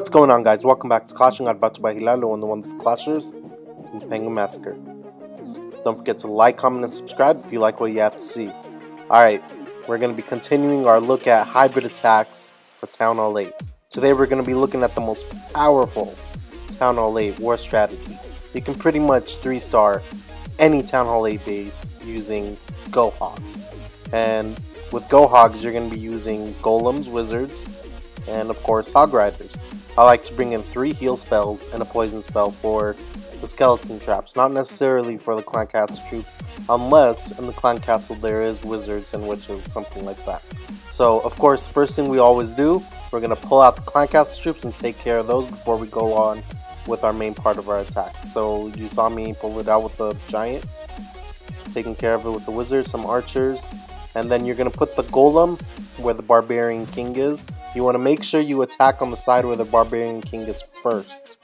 What's going on, guys? Welcome back to Clashinguide, brought to you by Hilalo and the one with the Clashers and Penguin Massacre. Don't forget to like, comment, and subscribe if you like what you have to see. Alright, we're going to be continuing our look at hybrid attacks for Town Hall 8. Today we're going to be looking at the most powerful Town Hall 8 war strategy. You can pretty much 3-star any Town Hall 8 base using Gohogs. And with Gohogs, you're going to be using golems, wizards, and of course hog riders. I like to bring in 3 heal spells and a poison spell for the skeleton traps, not necessarily for the clan castle troops, unless in the clan castle there is wizards and witches, something like that. So of course, the first thing we always do, we're going to pull out the clan castle troops and take care of those before we go on with our main part of our attack. So you saw me pull it out with the giant, taking care of it with the wizard, some archers, and then you're going to put the golem where the barbarian king is. You want to make sure you attack on the side where the barbarian king is first.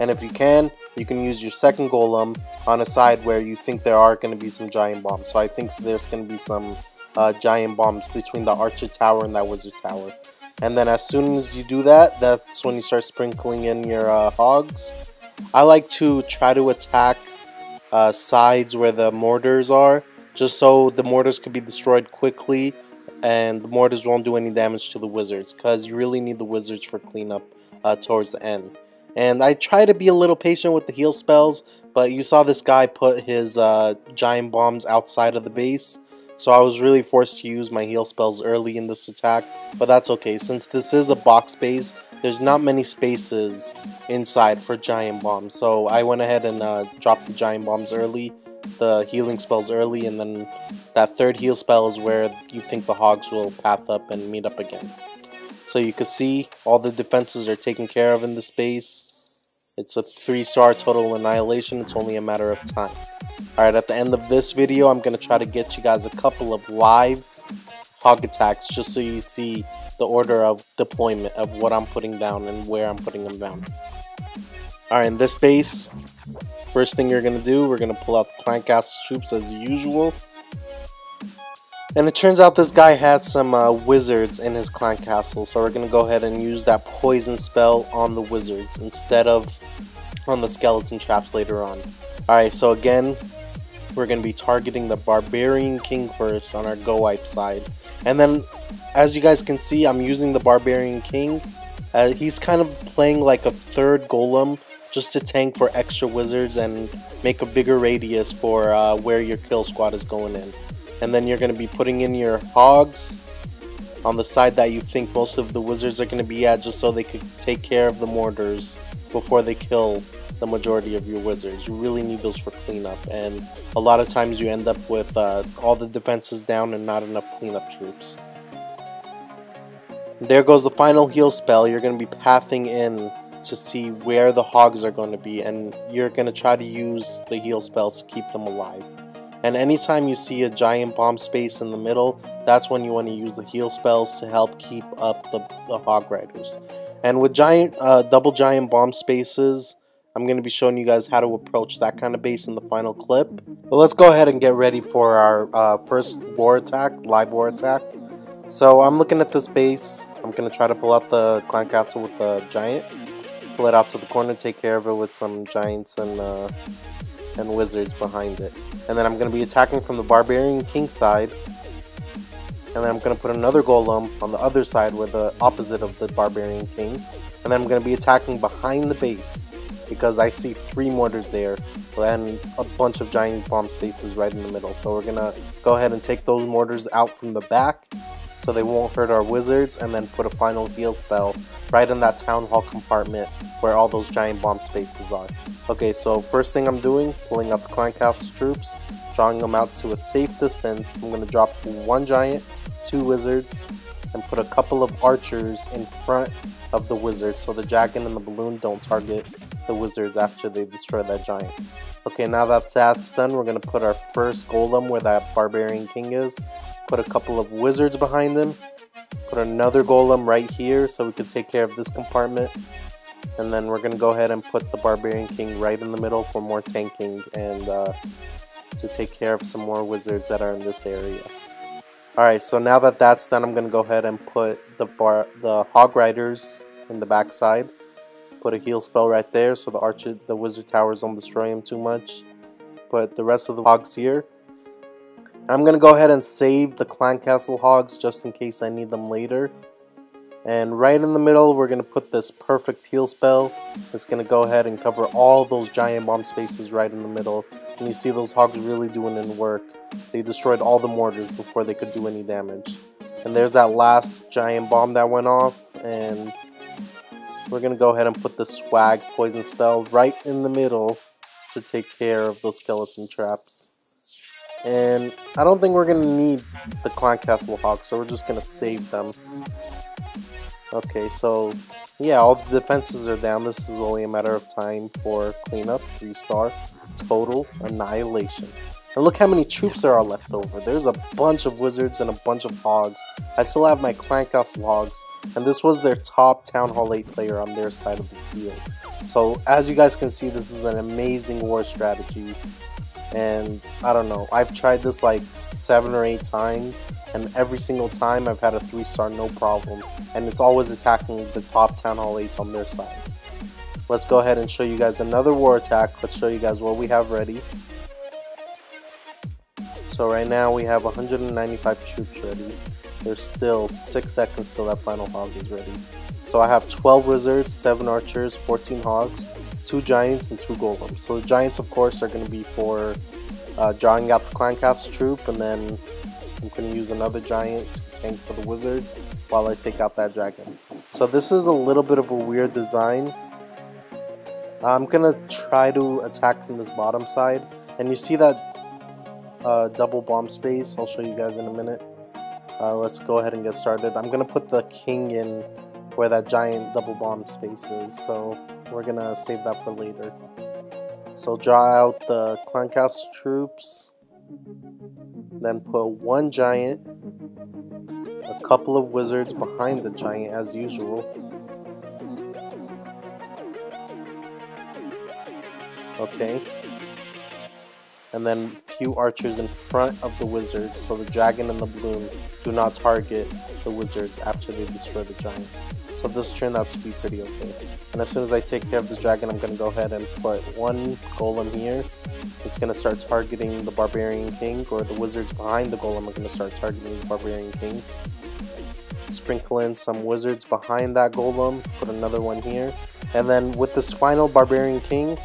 And if you can use your second golem on a side where you think there are going to be some giant bombs. So I think there's going to be some giant bombs between the archer tower and that wizard tower. And then as soon as you do that, that's when you start sprinkling in your hogs. I like to try to attack sides where the mortars are, just so the mortars could be destroyed quickly and the mortars won't do any damage to the wizards, because you really need the wizards for cleanup towards the end. And I try to be a little patient with the heal spells, but you saw this guy put his giant bombs outside of the base, so I was really forced to use my heal spells early in this attack, but that's okay. Since this is a box base, there's not many spaces inside for giant bombs, so I went ahead and dropped the giant bombs early, the healing spells early, and then that third heal spell is where you think the hogs will path up and meet up again. So you can see all the defenses are taken care of in this base. It's a 3-star total annihilation. It's only a matter of time. Alright, at the end of this video, I'm going to try to get you guys a couple of live hog attacks just so you see the order of deployment of what I'm putting down and where I'm putting them down. Alright, in this base, first thing you're going to do, we're going to pull out the clan castle troops as usual. And it turns out this guy had some wizards in his clan castle, so we're going to go ahead and use that poison spell on the wizards instead of on the skeleton traps later on. Alright, so again, we're going to be targeting the barbarian king first on our go-wipe side. And then, as you guys can see, I'm using the barbarian king. He's kind of playing like a third golem just to tank for extra wizards and make a bigger radius for where your kill squad is going in. And then you're going to be putting in your hogs on the side that you think most of the wizards are going to be at, just so they could take care of the mortars before they kill the majority of your wizards. You really need those for cleanup, and a lot of times you end up with all the defenses down and not enough cleanup troops. There goes the final heal spell. You're going to be pathing in to see where the hogs are going to be, and you're going to try to use the heal spells to keep them alive. And anytime you see a giant bomb space in the middle, that's when you want to use the heal spells to help keep up the hog riders. And with double giant bomb spaces, I'm going to be showing you guys how to approach that kind of base in the final clip. But let's go ahead and get ready for our first war attack, live war attack. So I'm looking at this base. I'm going to try to pull out the clan castle with the giant. Pull it out to the corner, take care of it with some giants and wizards behind it. And then I'm going to be attacking from the barbarian king side. And then I'm going to put another golem on the other side where the opposite of the barbarian king. And then I'm going to be attacking behind the base because I see 3 mortars there and a bunch of giant bomb spaces right in the middle. So we're going to go ahead and take those mortars out from the back so they won't hurt our wizards, and then put a final heal spell right in that town hall compartment where all those giant bomb spaces are. Okay, so first thing I'm doing, pulling out the clan castle troops, drawing them out to a safe distance. I'm going to drop 1 giant, 2 wizards, and put a couple of archers in front of the wizards so the dragon and the balloon don't target the wizards after they destroy that giant. Okay, now that that's done, we're going to put our first golem where that barbarian king is. Put a couple of wizards behind him. Put another golem right here so we can take care of this compartment. And then we're going to go ahead and put the barbarian king right in the middle for more tanking and to take care of some more wizards that are in this area. Alright, so now that that's done, I'm going to go ahead and put the hog riders in the backside. Put a heal spell right there so the wizard towers don't destroy him too much. Put the rest of the hogs here. I'm going to go ahead and save the clan castle hogs just in case I need them later. And right in the middle, we're going to put this perfect heal spell. It's going to go ahead and cover all those giant bomb spaces right in the middle. And you see those hogs really doing in work. They destroyed all the mortars before they could do any damage. And there's that last giant bomb that went off. And we're going to go ahead and put the swag poison spell right in the middle to take care of those skeleton traps. And I don't think we're going to need the clan castle hogs, so we're just going to save them. Okay, so yeah, all the defenses are down. This is only a matter of time for cleanup. 3-star total annihilation. And look how many troops there are left over. There's a bunch of wizards and a bunch of hogs. I still have my clan castle hogs, and this was their top Town Hall 8 player on their side of the field. So as you guys can see, this is an amazing war strategy. And I don't know, I've tried this like 7 or 8 times, and every single time I've had a 3-star no problem, and it's always attacking the top Town Hall 8s on their side. Let's go ahead and show you guys another war attack. Let's show you guys what we have ready. So right now we have 195 troops ready. There's still 6 seconds till that final hog is ready. So I have 12 wizards, 7 archers, 14 hogs, 2 giants, and 2 golems. So the giants, of course, are going to be for drawing out the clan castle troop, and then I'm going to use another giant to tank for the wizards while I take out that dragon. So this is a little bit of a weird design. I'm going to try to attack from this bottom side, and you see that double bomb space. I'll show you guys in a minute. Let's go ahead and get started. I'm going to put the king in where that giant double bomb space is, so we're going to save that for later. So draw out the clan castle troops, then put 1 giant, a couple of wizards behind the giant as usual. Okay. And then a few archers in front of the wizards, so the dragon and the bloom do not target the wizards after they destroy the giant. So this turned out to be pretty okay. And as soon as I take care of this dragon, I'm going to go ahead and put 1 golem here. It's going to start targeting the barbarian king, or the wizards behind the golem are going to start targeting the barbarian king. Sprinkle in some wizards behind that golem, put another one here. And then with this final barbarian king,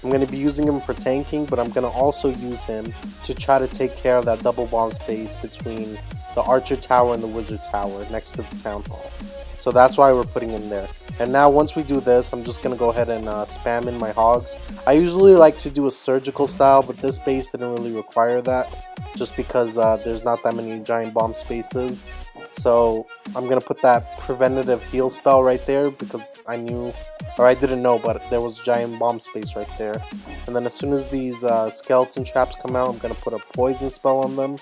I'm going to be using him for tanking, but I'm going to also use him to try to take care of that double bomb space between the archer tower and the wizard tower next to the town hall. So that's why we're putting him there. And now once we do this, I'm just going to go ahead and spam in my hogs. I usually like to do a surgical style, but this base didn't really require that, just because there's not that many giant bomb spaces. So I'm going to put that preventative heal spell right there, because I knew, or I didn't know, but there was giant bomb space right there. And then as soon as these skeleton traps come out, I'm going to put a poison spell on them.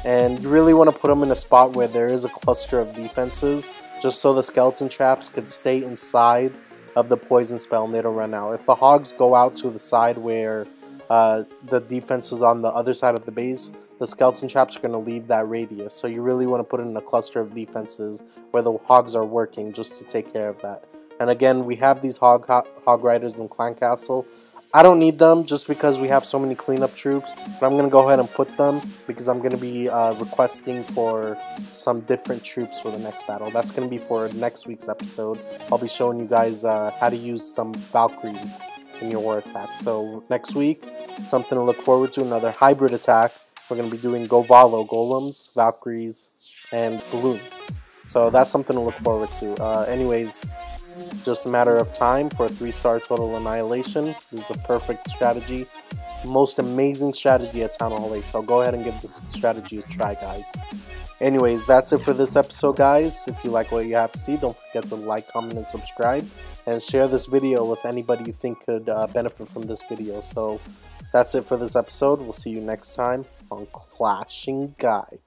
And you really want to put them in a spot where there is a cluster of defenses, just so the skeleton traps could stay inside of the poison spell and they don't run out. If the hogs go out to the side where the defense is on the other side of the base, the skeleton traps are going to leave that radius. So you really want to put it in a cluster of defenses where the hogs are working, just to take care of that. And again, we have these hog riders in Clan Castle. I don't need them just because we have so many cleanup troops, but I'm going to go ahead and put them because I'm going to be requesting for some different troops for the next battle. That's going to be for next week's episode. I'll be showing you guys how to use some Valkyries in your war attack. So next week, something to look forward to, another hybrid attack. We're going to be doing golems, Valkyries, and balloons. So that's something to look forward to. Anyways, just a matter of time for a 3-star total annihilation. This is a perfect strategy. Most amazing strategy at Town Hall 8. So go ahead and give this strategy a try, guys. Anyways, that's it for this episode, guys. If you like what you have to see, don't forget to like, comment, and subscribe. And share this video with anybody you think could benefit from this video. So that's it for this episode. We'll see you next time on Clashinguide.